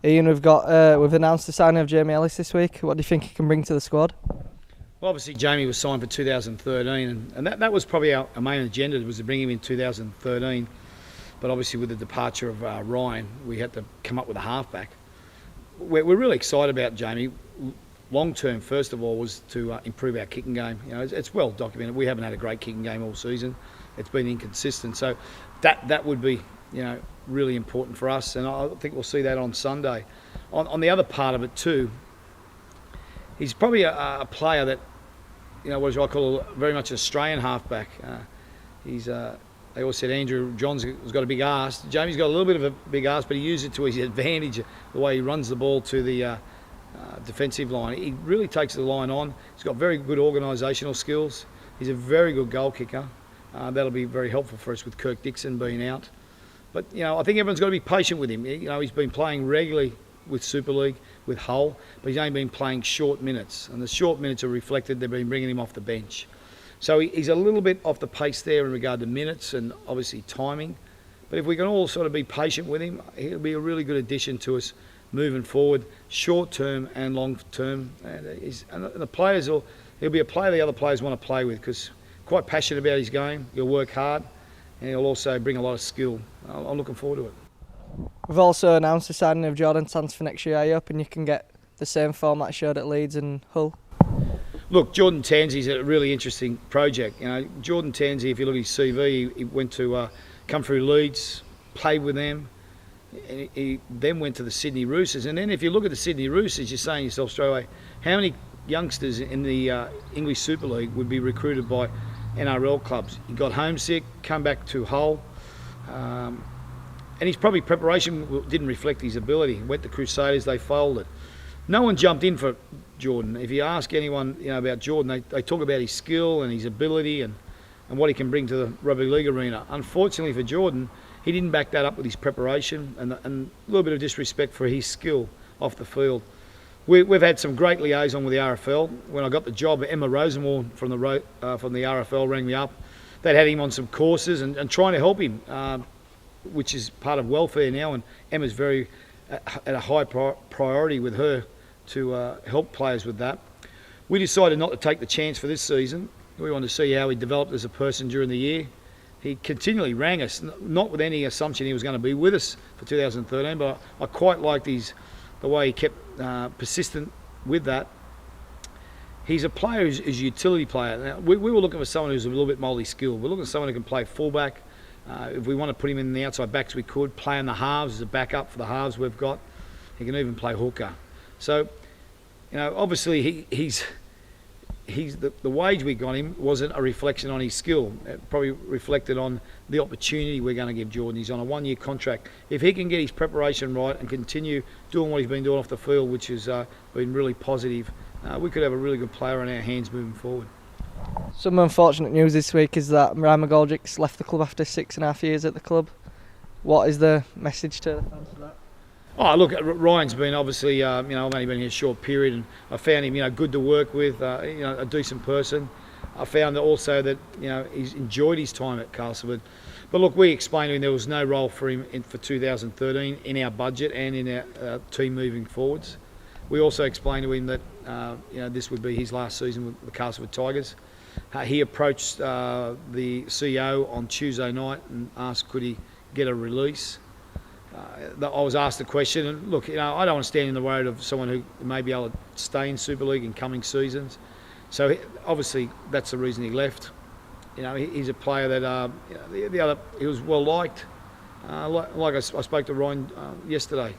Ian, we've announced the signing of Jamie Ellis this week. What do you think he can bring to the squad? Well, obviously Jamie was signed for 2013, and that was probably our main agenda, was to bring him in 2013. But obviously with the departure of Ryan, we had to come up with a halfback. We're really excited about Jamie. Long term, first of all, was to improve our kicking game. You know, it's well documented. We haven't had a great kicking game all season. It's been inconsistent. So that would be, you know, really important for us, and I think we'll see that on Sunday. On the other part of it too, he's probably a player that, you know, what I call very much an Australian halfback. They always said Andrew Johns has got a big arse. Jamie's got a little bit of a big arse, but he uses it to his advantage, the way he runs the ball to the defensive line. He really takes the line on. He's got very good organisational skills. He's a very good goal kicker. That'll be very helpful for us with Kirk Dixon being out. But, you know, I think everyone's got to be patient with him. You know, he's been playing regularly with Super League, with Hull, but he's only been playing short minutes. And the short minutes are reflected. They've been bringing him off the bench. So he's a little bit off the pace there in regard to minutes and obviously timing. But if we can all sort of be patient with him, he'll be a really good addition to us moving forward, short term and long term. And the players he'll be a player the other players want to play with, because quite passionate about his game. He'll work hard, and he'll also bring a lot of skill. I'm looking forward to it. We've also announced the signing of Jordan Tansey for next year. Are you hoping you can get the same format showed at Leeds and Hull? Look, Jordan Tansey's a really interesting project. You know, Jordan Tansey, if you look at his CV, he went to come through Leeds, played with them, and he then went to the Sydney Roosters. And then if you look at the Sydney Roosters, you're saying to yourself straight away, how many youngsters in the English Super League would be recruited by NRL clubs? He got homesick, come back to Hull, and his probably preparation didn't reflect his ability. He went to Crusaders, they folded. No one jumped in for Jordan. If you ask anyone, you know, about Jordan, they talk about his skill and his ability and what he can bring to the rugby league arena. Unfortunately for Jordan, he didn't back that up with his preparation and a little bit of disrespect for his skill off the field. We've had some great liaison with the RFL. When I got the job, Emma Rosenwald from the RFL rang me up. They'd had him on some courses and trying to help him, which is part of welfare now, and Emma's very at a high priority with her to help players with that. We decided not to take the chance for this season. We wanted to see how he developed as a person during the year. He continually rang us, not with any assumption he was going to be with us for 2013, but I quite liked the way he kept persistent with that. He's a player who's a utility player. Now, we were looking for someone who's a little bit multi-skilled. We're looking for someone who can play fullback. If we want to put him in the outside backs, we could. Play in the halves as a backup for the halves we've got. He can even play hooker. So, you know, obviously the wage we got him wasn't a reflection on his skill. It probably reflected on the opportunity we're going to give Jordan. He's on a 1-year contract. If he can get his preparation right and continue doing what he's been doing off the field, which has been really positive, we could have a really good player on our hands moving forward. Some unfortunate news this week is that Ryan McGoldrick's left the club after 6.5 years at the club. What is the message to the fans for that? Oh, look, Ryan's been obviously, I've only been here a short period, and I found him, good to work with, a decent person. I found also that, he's enjoyed his time at Castleford. But look, we explained to him there was no role for him for 2013 in our budget and in our team moving forwards. We also explained to him that, this would be his last season with the Castleford Tigers. He approached the CEO on Tuesday night and asked could he get a release. I was asked the question, and look, I don't want to stand in the road of someone who may be able to stay in Super League in coming seasons. So obviously that's the reason he left. He's a player that he was well liked. I spoke to Ryan yesterday.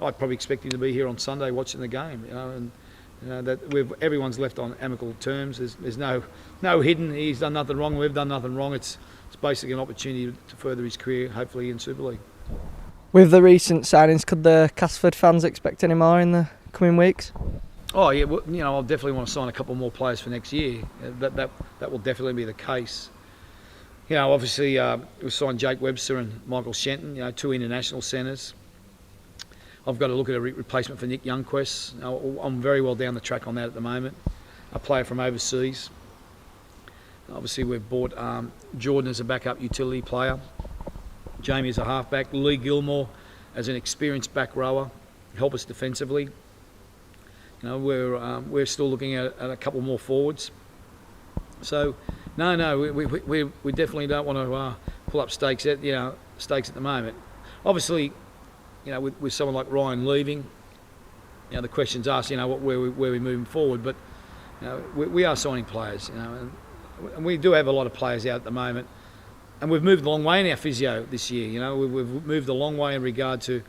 I'd probably expect him to be here on Sunday watching the game. That everyone's left on amicable terms. There's no hidden. He's done nothing wrong. We've done nothing wrong. It's basically an opportunity to further his career, hopefully in Super League. With the recent signings, could the Castleford fans expect any more in the coming weeks? Oh yeah, well, I'll definitely want to sign a couple more players for next year. That will definitely be the case. Obviously we signed Jake Webster and Michael Shenton, 2 international centres. I've got to look at a replacement for Nick Youngquist. I'm very well down the track on that at the moment. A player from overseas. Obviously we've bought Jordan as a backup utility player. Jamie as a halfback, Lee Gilmore as an experienced back rower. help us defensively. We're still looking at a couple more forwards. So, we definitely don't want to pull up stakes at the moment. Obviously, with someone like Ryan leaving, the question's asked, where we're moving forward. But we are signing players, and we do have a lot of players out at the moment. And we've moved a long way in our physio this year. We've moved a long way in regard to,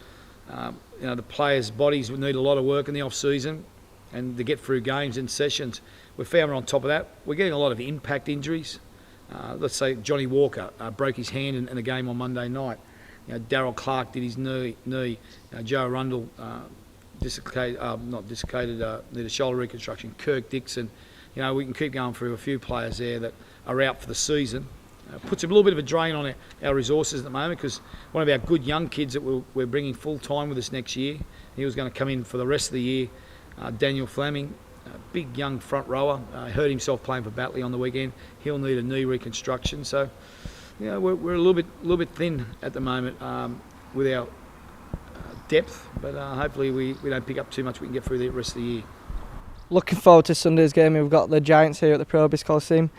the players' bodies need a lot of work in the off season, and to get through games and sessions. We found we're on top of that. We're getting a lot of impact injuries. Let's say Johnny Walker broke his hand in a game on Monday night. Darryl Clark did his knee. Joe Arundel needed a shoulder reconstruction. Kirk Dixon. We can keep going through a few players there that are out for the season. Puts a little bit of a drain on our resources at the moment, because one of our good young kids that we're bringing full time with us next year, he was going to come in for the rest of the year. Daniel Fleming, a big young front rower, hurt himself playing for Batley on the weekend. He'll need a knee reconstruction. So, we're a little bit thin at the moment with our depth, but hopefully we don't pick up too much. We can get through the rest of the year. Looking forward to Sunday's game. We've got the Giants here at the Probis Coliseum.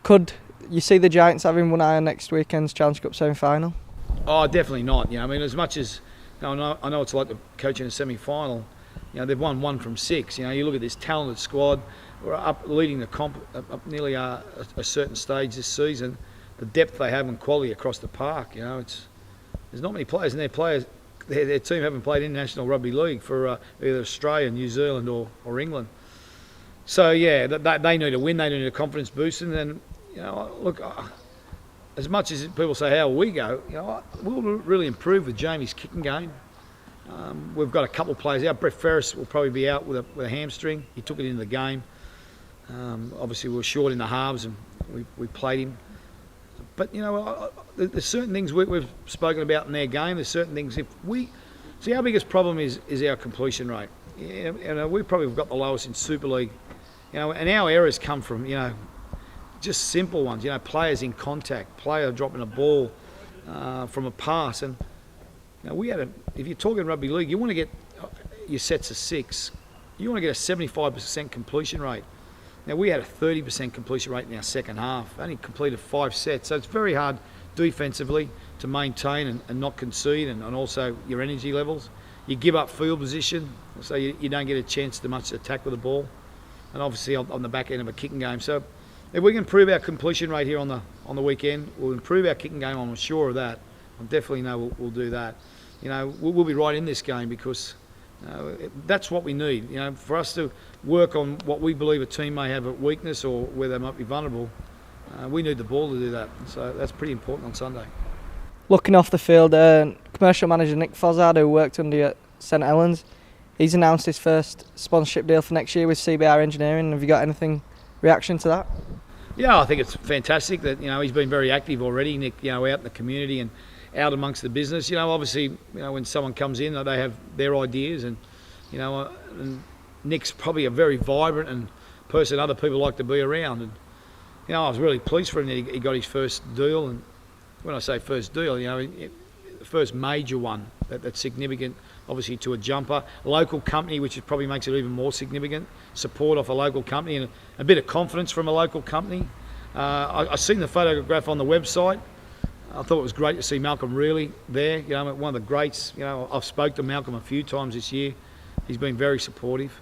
Could you see the Giants having one eye on next weekend's Challenge Cup semi-final? Oh, definitely not. As much as I know it's like the coach in a semi-final. They've won 1 from 6. You look at this talented squad. We're up leading the comp up nearly a certain stage this season. The depth they have and quality across the park. There's not many players, and their team haven't played international rugby league for either Australia, New Zealand, or England. So they need a win. They need a confidence boost, and then look. As much as people say how we go, we'll really improve with Jamie's kicking game. We've got a couple of players out. Brett Ferris will probably be out with a hamstring. He took it into the game. Obviously, we were short in the halves, and we played him. But there's certain things we've spoken about in their game. There's certain things. If we see, our biggest problem is our completion rate. We probably have got the lowest in Super League. And our errors come from just simple ones. Players in contact, player dropping a ball from a pass, and if you're talking rugby league, you want to get your sets of 6. You want to get a 75% completion rate. Now, we had a 30% completion rate in our second half. Only completed 5 sets. So it's very hard defensively to maintain and not concede, and also your energy levels. You give up field position, so you don't get a chance to much attack with the ball. And obviously on the back end of a kicking game. So if we can improve our completion rate here on the weekend, we'll improve our kicking game. I'm sure of that. I definitely know we'll do that. We'll be right in this game, because that's what we need. For us to work on what we believe a team may have a weakness or where they might be vulnerable, we need the ball to do that. So that's pretty important on Sunday. Looking off the field, commercial manager Nick Fozzard, who worked under you at St Helens, he's announced his first sponsorship deal for next year with CBR Engineering. Have you got anything reaction to that? Yeah, I think it's fantastic that he's been very active already, Nick. Out in the community and out amongst the business. Obviously, when someone comes in, they have their ideas, and and Nick's probably a very vibrant and person other people like to be around. And I was really pleased for him that he got his first deal. And when I say first deal, the first major one that's significant, obviously, to a jumper, a local company, which probably makes it even more significant. Support off a local company and a bit of confidence from a local company. I seen the photograph on the website. I thought it was great to see Malcolm really there. One of the greats. I've spoke to Malcolm a few times this year. He's been very supportive.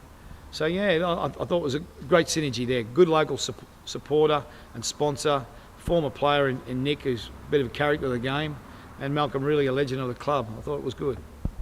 So I thought it was a great synergy there. Good local supporter and sponsor, former player in Nick, who's a bit of a character of the game, and Malcolm really a legend of the club. I thought it was good.